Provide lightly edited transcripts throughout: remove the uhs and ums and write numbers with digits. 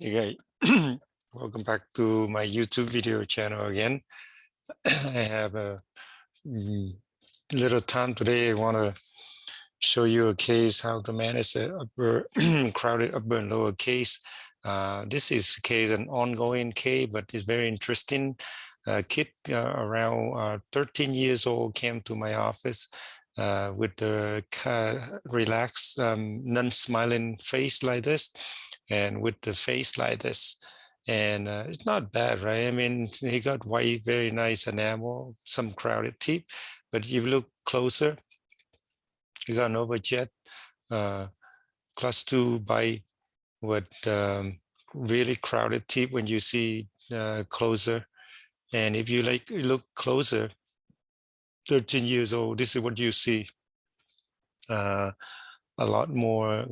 Hey guys, welcome back to my YouTube video channel again. I have a little time today. I want to show you a case how to manage a upper crowded upper and lower case. This is a case, an ongoing case, but it's very interesting. A kid around 13 years old came to my office with the relaxed, non-smiling face like this, and with the face like this. And it's not bad, right? I mean, he got white, very nice enamel, some crowded teeth, but if you look closer, he got an overjet, class 2 bite with really crowded teeth when you see closer. And if you look closer, 13 years old, this is what you see. A lot more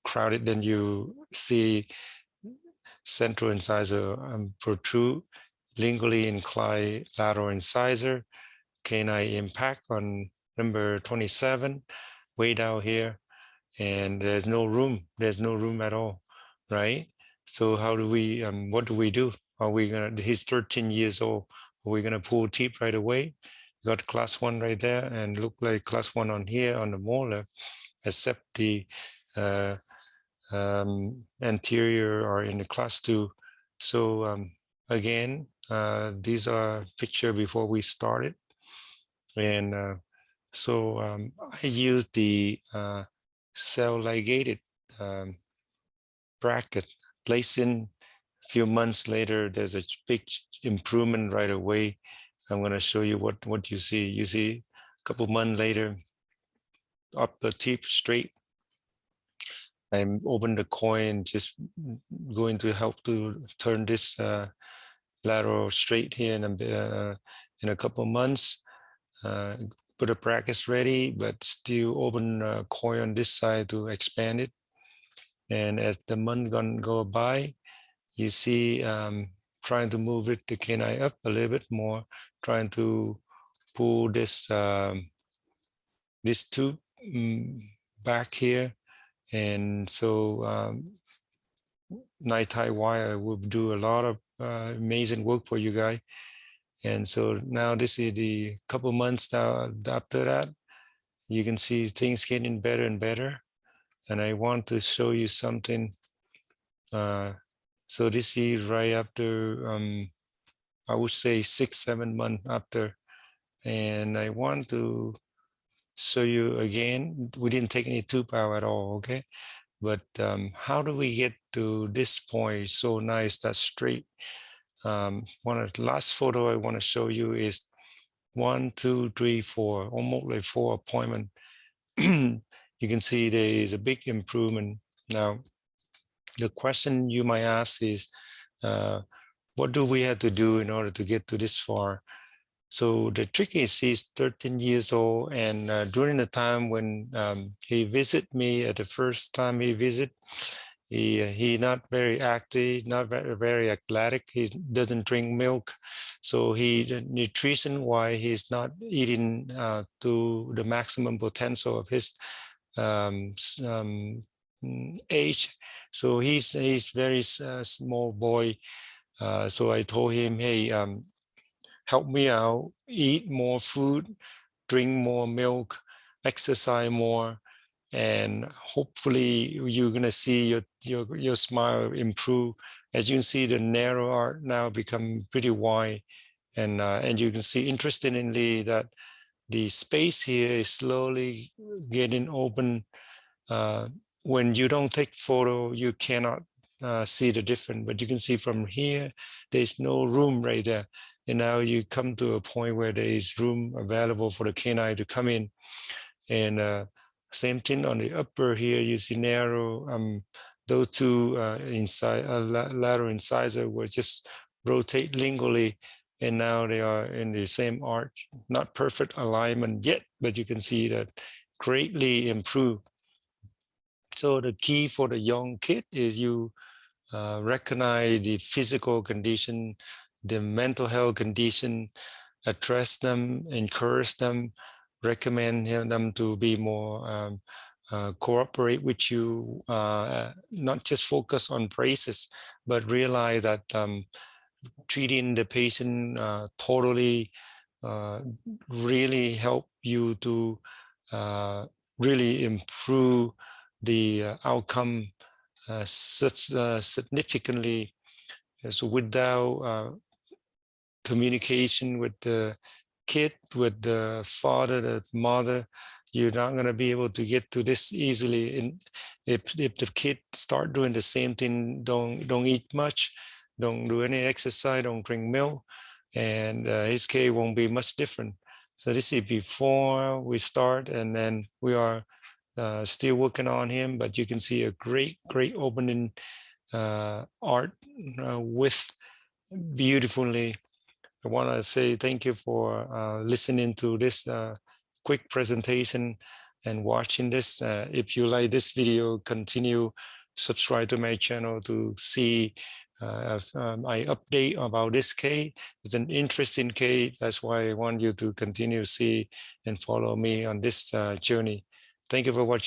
crowded than you see. Central incisor protrude, lingually inclined lateral incisor, canine impact on number 27, way down here, and there's no room at all, right? So how do we what do we do? Are we gonna, he's 13 years old, are we gonna pull teeth right away? Got class 1 right there, and look like class 1 on here on the molar, except the anterior are in the class 2. So again, these are picture before we started, and so I used the cell ligated bracket, placed in. A few months later, there's a big improvement right away. I'm going to show you what you see. You see a couple months later, up the teeth straight. I'm open the coin, just going to help to turn this lateral straight here in a couple months. Put a brackets ready, but still open coin on this side to expand it. And as the month gonna go by, you see trying to move it, the canine up a little bit more, trying to pull this tooth back here. And so night tie wire will do a lot of amazing work for you guys. And so now this is the couple months now after that, you can see things getting better and better. And I want to show you something. So this is right after, I would say 6-7 months after. And I want to show you again, we didn't take any tooth out at all, okay? But how do we get to this point so nice, that straight? One of the last photo I want to show you is 1, 2, 3, 4, almost like 4 appointment. You can see there is a big improvement. Now, the question you might ask is, what do we have to do in order to get to this far? So the trick is he's 13 years old, and during the time when he visited me at the first time he visited, he not very active, not very athletic. He doesn't drink milk, so the nutrition why he's not eating to the maximum potential of his age. So he's very small boy. So I told him, hey, help me out, eat more food, drink more milk, exercise more, and hopefully you're gonna see your smile improve. As you can see, the narrow arc now become pretty wide, and you can see interestingly that the space here is slowly getting open. When you don't take photo, you cannot see the difference, but you can see from here, there's no room right there. And now you come to a point where there is room available for the canine to come in. And same thing on the upper here, you see narrow, those two lateral incisor will just rotate lingually, and now they are in the same arch, not perfect alignment yet, but you can see that greatly improved. So the key for the young kid is you recognize the physical condition, the mental health condition, address them, encourage them, recommend them to be more cooperate with you, not just focus on praises, but realize that treating the patient totally really help you to really improve the outcome significantly. So without communication with the kid, with the father, the mother, you're not going to be able to get to this easily. And if the kid start doing the same thing, don't eat much, don't do any exercise, don't drink milk, and his case won't be much different. So this is before we start, and then we are still working on him, but you can see a great opening art with beautifully. I want to say thank you for listening to this quick presentation and watching this. If you like this video, continue subscribe to my channel to see I update about this case. It's an interesting case. That's why I want you to continue to see and follow me on this journey. Thank you for watching.